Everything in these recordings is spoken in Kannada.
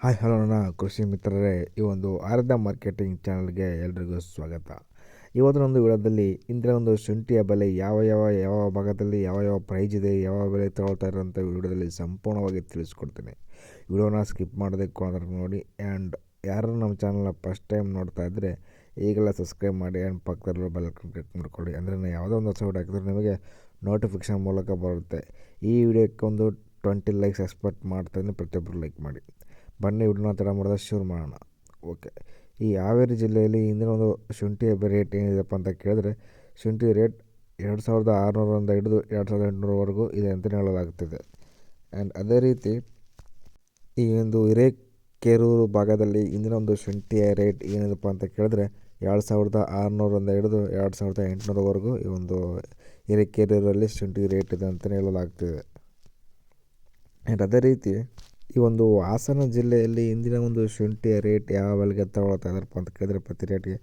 ಹಾಯ್ ಹಲೋ ನನ್ನ ಕೃಷಿ ಮಿತ್ರರೇ, ಈ ಒಂದು ಆರಾಧ್ಯ ಮಾರ್ಕೆಟಿಂಗ್ ಚಾನಲ್ಗೆ ಎಲ್ರಿಗೂ ಸ್ವಾಗತ. ಇವತ್ತಿನ ಒಂದು ವಿಡಿಯೋದಲ್ಲಿ ಇಂದಿನ ಒಂದು ಶುಂಠಿಯ ಬೆಲೆ ಯಾವ ಭಾಗದಲ್ಲಿ ಯಾವ ಪ್ರೈಸ್ ಇದೆ, ಯಾವ ಬೆಲೆ ತಗೊಳ್ತಾ ಇರೋಂಥ ವಿಡಿಯೋದಲ್ಲಿ ಸಂಪೂರ್ಣವಾಗಿ ತಿಳಿಸ್ಕೊಡ್ತೀನಿ. ವಿಡಿಯೋನ ಸ್ಕಿಪ್ ಮಾಡೋದಕ್ಕೆ ಕೊನೆವರೆಗೂ ನೋಡಿ. ಆ್ಯಂಡ್ ಯಾರು ನಮ್ಮ ಚಾನಲ್ನ ಫಸ್ಟ್ ಟೈಮ್ ನೋಡ್ತಾ ಇದ್ದರೆ ಈಗೆಲ್ಲ ಸಬ್ಸ್ಕ್ರೈಬ್ ಮಾಡಿ ಆ್ಯಂಡ್ ಪಕ್ಕದಲ್ಲೂ ಬೆಲ್ ಕ್ಲಿಕ್ ಮಾಡ್ಕೊಳ್ಳಿ. ಅಂದರೆ ನಾನು ಯಾವುದೋ ಒಂದು ಹೊಸ ವಿಡಿಯೋ ಹಾಕಿದ್ರೆ ನಿಮಗೆ ನೋಟಿಫಿಕೇಷನ್ ಮೂಲಕ ಬರುತ್ತೆ. ಈ ವಿಡಿಯೋಕ್ಕೆ ಒಂದು 20 ಲೈಕ್ಸ್ ಎಕ್ಸ್ಪೆಕ್ಟ್ ಮಾಡ್ತಾಯಿದ್ದೀನಿ. ಪ್ರತಿಯೊಬ್ಬರು ಲೈಕ್ ಮಾಡಿ. ಬನ್ನಿ ವಿಡಿಯೋನ ತಡ ಮಾಡಿದ್ರೆ ಶುರು ಮಾಡೋಣ. ಓಕೆ, ಈ ಹಾವೇರಿ ಜಿಲ್ಲೆಯಲ್ಲಿ ಇಂದಿನ ಒಂದು ಶುಂಠಿಯ ರೇಟ್ ಏನಿದೆಪ್ಪ ಅಂತ ಕೇಳಿದ್ರೆ, ಶುಂಠಿ ರೇಟ್ 2600ರಿಂದ ಹಿಡಿದು 2800ವರೆಗೂ ಇದೆ ಅಂತಲೇ ಹೇಳಲಾಗ್ತಿದೆ. ಆ್ಯಂಡ್ ಅದೇ ರೀತಿ ಈ ಒಂದು ಹಿರೇಕೆರೂರು ಭಾಗದಲ್ಲಿ ಇಂದಿನ ಒಂದು ಶುಂಠಿಯ ರೇಟ್ ಏನಿದೆಪ್ಪ ಅಂತ ಕೇಳಿದ್ರೆ 2600ರಿಂದ ಹಿಡಿದು 2800ವರೆಗೂ ಈ ಒಂದು ಹಿರೇಕೆರೂರಲ್ಲಿ ಶುಂಠಿ ರೇಟ್ ಇದೆ ಅಂತಲೇ ಹೇಳಲಾಗ್ತಿದೆ. ಆ್ಯಂಡ್ ಅದೇ ರೀತಿ ಈ ಒಂದು ಹಾಸನ ಜಿಲ್ಲೆಯಲ್ಲಿ ಇಂದಿನ ಒಂದು ಶುಂಠಿಯ ರೇಟ್ ಯಾವ ಬೆಲೆಗೆ ತಗೊಳ್ತಾ ಇದ್ದಾರಪ್ಪ ಅಂತ ಕೇಳಿದ್ರೆ, ಪ್ರತಿ ರೇಟ್ಗೆ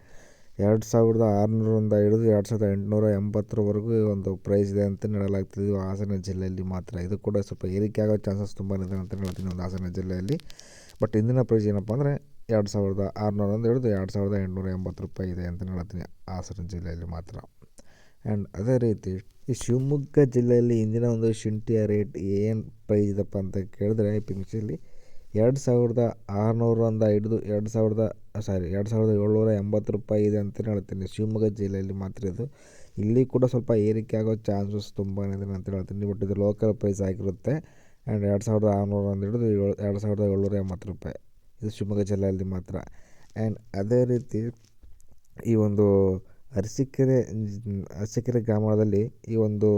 2600ರಿಂದ ಹಿಡಿದು 2880ವರೆಗೂ ಈ ಒಂದು ಪ್ರೈಸ್ ಇದೆ ಅಂತ ಹೇಳಲಾಗ್ತಿದೆ. ಇದು ಹಾಸನ ಜಿಲ್ಲೆಯಲ್ಲಿ ಮಾತ್ರ. ಇದು ಕೂಡ ಸ್ವಲ್ಪ ಏರಿಕೆ ಆಗೋ ಚಾನ್ಸಸ್ ತುಂಬ ಇದೆ ಅಂತ ಹೇಳ್ತೀನಿ ಒಂದು ಹಾಸನ ಜಿಲ್ಲೆಯಲ್ಲಿ. ಬಟ್ ಇಂದಿನ ಪ್ರೈಸ್ ಏನಪ್ಪ ಅಂದರೆ 2600ರಿಂದ ಹಿಡಿದು 2880 ಇದೆ ಅಂತ ಹೇಳ್ತೀನಿ ಹಾಸನ ಜಿಲ್ಲೆಯಲ್ಲಿ ಮಾತ್ರ. ಆ್ಯಂಡ್ ಅದೇ ರೀತಿ ಈ ಶಿವಮೊಗ್ಗ ಜಿಲ್ಲೆಯಲ್ಲಿ ಇಂದಿನ ಒಂದು ಶುಂಠಿಯ ರೇಟ್ ಏನು ಪ್ರೈಸ್ ಇದೆಪ್ಪ ಅಂತ ಕೇಳಿದ್ರೆ, ಪಿಂಚಿಯಲ್ಲಿ 2600ರಿಂದ ಹಿಡಿದು 2780 ಇದೆ ಅಂತಲೇ ಹೇಳ್ತೀನಿ. ಶಿವಮೊಗ್ಗ ಜಿಲ್ಲೆಯಲ್ಲಿ ಮಾತ್ರ ಇದು. ಇಲ್ಲಿ ಕೂಡ ಸ್ವಲ್ಪ ಏರಿಕೆ ಆಗೋ ಚಾನ್ಸಸ್ ತುಂಬಾ ಇದೆ ಅಂತ ಹೇಳ್ತೀನಿ. ಬಟ್ ಇದು ಲೋಕಲ್ ಪ್ರೈಸ್ ಆಗಿರುತ್ತೆ. ಆ್ಯಂಡ್ 2600ರಿಂದ ಹಿಡಿದು 2780 ಇದು ಶಿವಮೊಗ್ಗ ಜಿಲ್ಲೆಯಲ್ಲಿ ಮಾತ್ರ. ಆ್ಯಂಡ್ ಅದೇ ರೀತಿ ಈ ಒಂದು ಅರಸೀಕೆರೆ ಗ್ರಾಮದಲ್ಲಿ ಈ ಒಂದು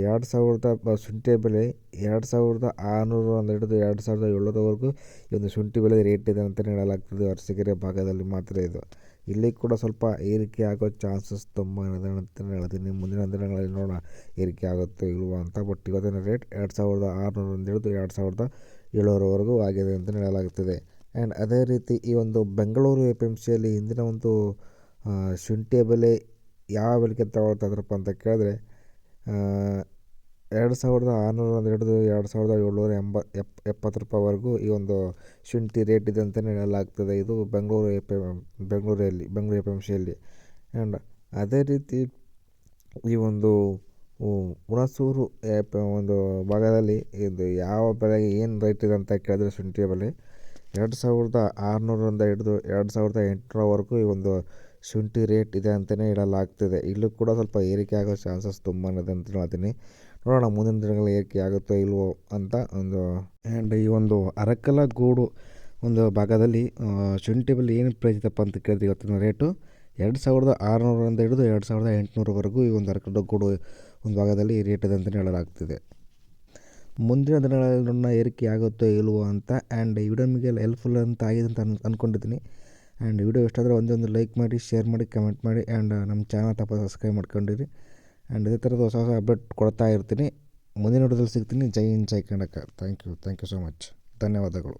2000 ಶುಂಠಿಯ ಬೆಲೆ 2600ರಿಂದ ಹಿಡಿದು 2700ವರೆಗೂ ಈ ಒಂದು ಶುಂಠಿ ಬೆಲೆ ರೇಟ್ ಇದೆ ಅಂತಲೇ ಹೇಳಲಾಗ್ತದೆ. ಅರಸೀಕೆರೆ ಭಾಗದಲ್ಲಿ ಮಾತ್ರ ಇದು. ಇಲ್ಲಿ ಕೂಡ ಸ್ವಲ್ಪ ಏರಿಕೆ ಆಗೋ ಚಾನ್ಸಸ್ ತುಂಬ ಇದೆ ಅಂತಲೇ ಹೇಳ್ತೀನಿ. ಮುಂದಿನ ದಿನಗಳಲ್ಲಿ ನೋಡೋಣ ಏರಿಕೆ ಆಗುತ್ತೋ ಇಲ್ವೋ ಅಂತ. ಬಟ್ ಇವತ್ತಿನ ರೇಟ್ 2600ರಿಂದ ಹಿಡಿದು 2700ವರೆಗೂ ಆಗಿದೆ ಅಂತಲೇ ಹೇಳಲಾಗ್ತದೆ. ಆ್ಯಂಡ್ ಅದೇ ರೀತಿ ಈ ಒಂದು ಬೆಂಗಳೂರು APMCಯಲ್ಲಿ ಇಂದಿನ ಒಂದು ಶುಂಠಿಯ ಬೆಲೆ ಯಾವ ಬೆಲೆಗೆ ತಗೊಳ್ತಾ ಇದ್ರಪ್ಪ ಅಂತ ಕೇಳಿದ್ರೆ, 2600ರಿಂದ ಹಿಡಿದು 2770ವರೆಗೂ ಈ ಒಂದು ಶುಂಠಿ ರೇಟ್ ಇದೆ ಅಂತಲೇ ಹೇಳಲಾಗ್ತದೆ. ಇದು ಬೆಂಗಳೂರು APMCಯಲ್ಲಿ. ಆ್ಯಂಡ್ ಅದೇ ರೀತಿ ಈ ಒಂದು ಹುಣಸೂರು ಒಂದು ಭಾಗದಲ್ಲಿ ಇದು ಯಾವ ಬೆಲೆಗೆ ಏನು ರೇಟ್ ಇದೆ ಅಂತ ಕೇಳಿದ್ರೆ, ಶುಂಠಿಯ ಬೆಲೆ 2600ರಿಂದ ಹಿಡಿದು 2800ವರೆಗೂ ಈ ಒಂದು ಶುಂಠಿ ರೇಟ್ ಇದೆ ಅಂತಲೇ ಹೇಳಲಾಗ್ತಿದೆ. ಇಲ್ಲೂ ಕೂಡ ಸ್ವಲ್ಪ ಏರಿಕೆ ಆಗೋ ಚಾನ್ಸಸ್ ತುಂಬಾ ಇದೆ ಅಂತ ಹೇಳ್ತೀನಿ. ನೋಡೋಣ ಮುಂದಿನ ದಿನಗಳಲ್ಲಿ ಏರಿಕೆ ಆಗುತ್ತೋ ಇಲ್ವೋ ಅಂತ ಒಂದು. ಆ್ಯಂಡ್ ಈ ಒಂದು ಅರಕಲಗೂಡು ಒಂದು ಭಾಗದಲ್ಲಿ ಶುಂಠಿ ಬೆಲೆ ಏನು ಪ್ರೈಸ್ ಇದೆಪ್ಪ ಅಂತ ಕೇಳಿದ್ರೆ, ಇವತ್ತಿನ ರೇಟು 2600ರಿಂದ ಹಿಡಿದು 2800ವರೆಗೂ ಈ ಒಂದು ಅರಕಲಗೂಡು ಒಂದು ಭಾಗದಲ್ಲಿ ರೇಟ್ ಇದೆ ಅಂತಲೇ ಹೇಳಲಾಗ್ತಿದೆ. ಮುಂದಿನ ದಿನಗಳಲ್ಲಿ ಏರಿಕೆ ಆಗುತ್ತೋ ಇಲ್ವೋ ಅಂತ. ಆ್ಯಂಡ್ ಈ ವಿಡಿಯೋ ನಿಮಗೆ ಹೆಲ್ಪ್ಫುಲ್ ಅಂತ ಆಗಿದೆ ಅಂತ ಅಂದ್ಕೊಂಡಿದ್ದೀನಿ. ಆ್ಯಂಡ್ ವಿಡಿಯೋ ಇಷ್ಟ ಆದರೆ ಒಂದು ಲೈಕ್ ಮಾಡಿ, ಶೇರ್ ಮಾಡಿ, ಕಮೆಂಟ್ ಮಾಡಿ. ಆ್ಯಂಡ್ ನಮ್ಮ ಚಾನಲ್ ತಪ್ಪದೆ ಸಬ್ಸ್ಕ್ರೈಬ್ ಮಾಡ್ಕೊಂಡಿರಿ. ಆ್ಯಂಡ್ ಇದೇ ಥರದ ಹೊಸ ಅಪ್ಡೇಟ್ ಕೊಡ್ತಾ ಇರ್ತೀನಿ. ಮುಂದಿನ ವಿಡಿಯೋದಲ್ಲಿ ಸಿಗ್ತೀನಿ. Jai Hind, Jai Karnataka. Thank you so much. ಧನ್ಯವಾದಗಳು.